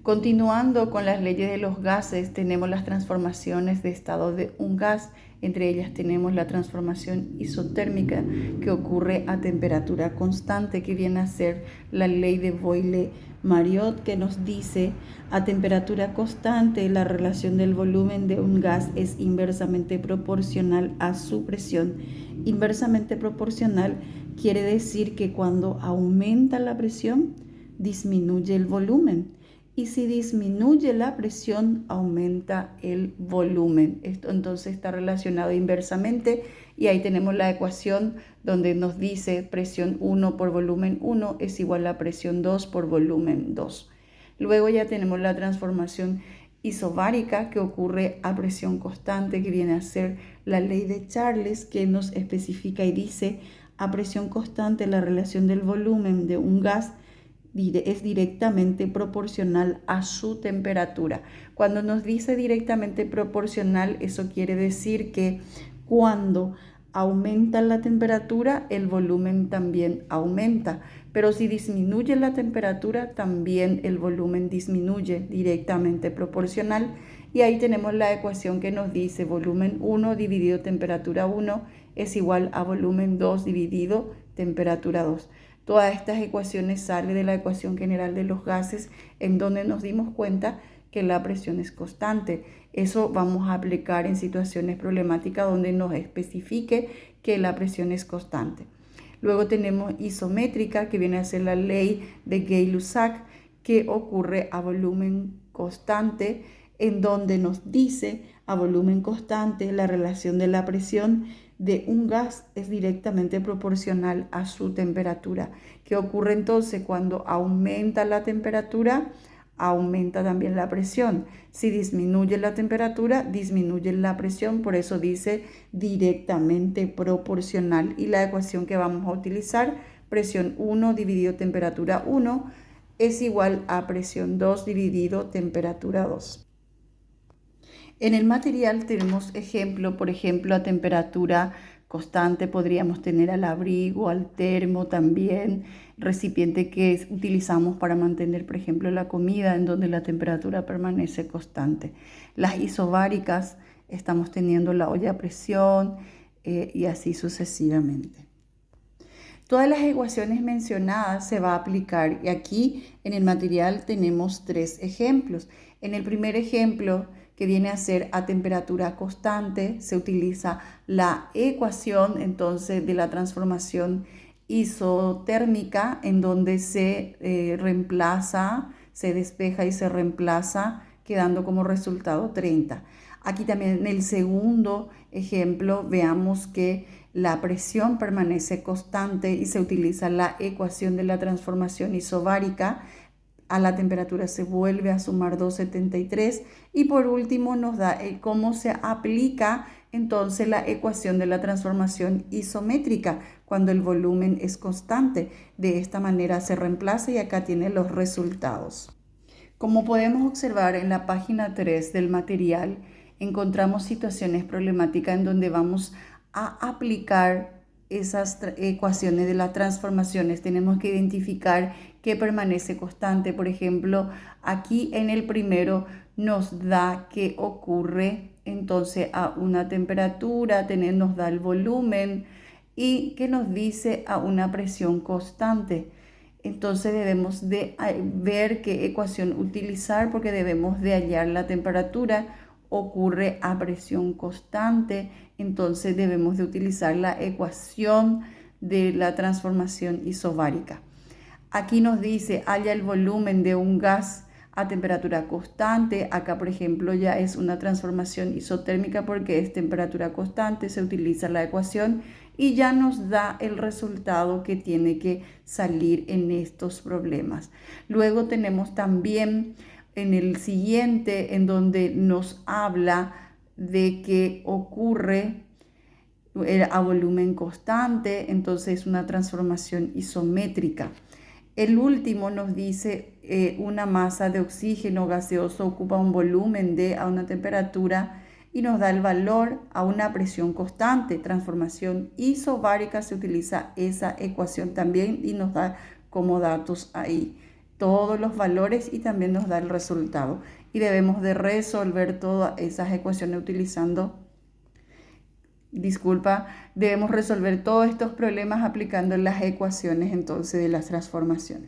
Continuando con las leyes de los gases, tenemos las transformaciones de estado de un gas. Entre ellas tenemos la transformación isotérmica que ocurre a temperatura constante, que viene a ser la ley de Boyle-Mariotte, que nos dice: a temperatura constante la relación del volumen de un gas es inversamente proporcional a su presión. Inversamente proporcional quiere decir que cuando aumenta la presión, disminuye el volumen. Y si disminuye la presión, aumenta el volumen. Esto entonces está relacionado inversamente, y ahí tenemos la ecuación donde nos dice presión 1 por volumen 1 es igual a presión 2 por volumen 2. Luego ya tenemos la transformación isobárica que ocurre a presión constante, que viene a ser la ley de Charles, que nos especifica y dice: a presión constante la relación del volumen de un gas es directamente proporcional a su temperatura. Cuando nos dice directamente proporcional, eso quiere decir que cuando aumenta la temperatura, el volumen también aumenta. Pero si disminuye la temperatura, también el volumen disminuye, directamente proporcional. Y ahí tenemos la ecuación que nos dice volumen 1 dividido temperatura 1 es igual a volumen 2 dividido temperatura 2. Todas estas ecuaciones salen de la ecuación general de los gases, en donde nos dimos cuenta que la presión es constante. Eso vamos a aplicar en situaciones problemáticas donde nos especifique que la presión es constante. Luego tenemos isométrica, que viene a ser la ley de Gay-Lussac, que ocurre a volumen constante, en donde nos dice: a volumen constante la relación de la presión de un gas es directamente proporcional a su temperatura. ¿Qué ocurre entonces? Cuando aumenta la temperatura, aumenta también la presión. Si disminuye la temperatura, disminuye la presión. Por eso dice directamente proporcional. Y la ecuación que vamos a utilizar: presión 1 dividido temperatura 1 es igual a presión 2 dividido temperatura 2. En el material tenemos ejemplo, por ejemplo, a temperatura constante podríamos tener al abrigo, al termo también, recipiente que utilizamos para mantener, por ejemplo, la comida, en donde la temperatura permanece constante. Las isobáricas estamos teniendo la olla a presión y así sucesivamente. Todas las ecuaciones mencionadas se va a aplicar, y aquí en el material tenemos 3 ejemplos. En el primer ejemplo, que viene a ser a temperatura constante, se utiliza la ecuación entonces de la transformación isotérmica, en donde se reemplaza, se despeja y se reemplaza, quedando como resultado 30. Aquí también en el segundo ejemplo veamos que la presión permanece constante y se utiliza la ecuación de la transformación isobárica. A la temperatura se vuelve a sumar 273, y por último nos da cómo se aplica entonces la ecuación de la transformación isométrica cuando el volumen es constante. De esta manera se reemplaza, y acá tiene los resultados. Como podemos observar en la página 3 del material, encontramos situaciones problemáticas en donde vamos a aplicar esas ecuaciones de las transformaciones. Tenemos que identificar qué permanece constante. Por ejemplo, aquí en el primero nos da que ocurre entonces a una temperatura, nos da el volumen, y que nos dice a una presión constante. Entonces debemos de ver qué ecuación utilizar, porque debemos de hallar la temperatura. Ocurre a presión constante, entonces debemos de utilizar la ecuación de la transformación isobárica. Aquí nos dice: halla el volumen de un gas a temperatura constante. Acá, por ejemplo, ya es una transformación isotérmica porque es temperatura constante, se utiliza la ecuación y ya nos da el resultado que tiene que salir en estos problemas. Luego tenemos también en el siguiente, en donde nos habla de que ocurre a volumen constante, entonces una transformación isométrica. El último nos dice una masa de oxígeno gaseoso ocupa un volumen de a una temperatura, y nos da el valor a una presión constante. Transformación isobárica, se utiliza esa ecuación también y nos da como datos ahí todos los valores y también nos da el resultado. Y debemos de resolver todas esas ecuaciones utilizando, debemos resolver todos estos problemas aplicando las ecuaciones entonces de las transformaciones.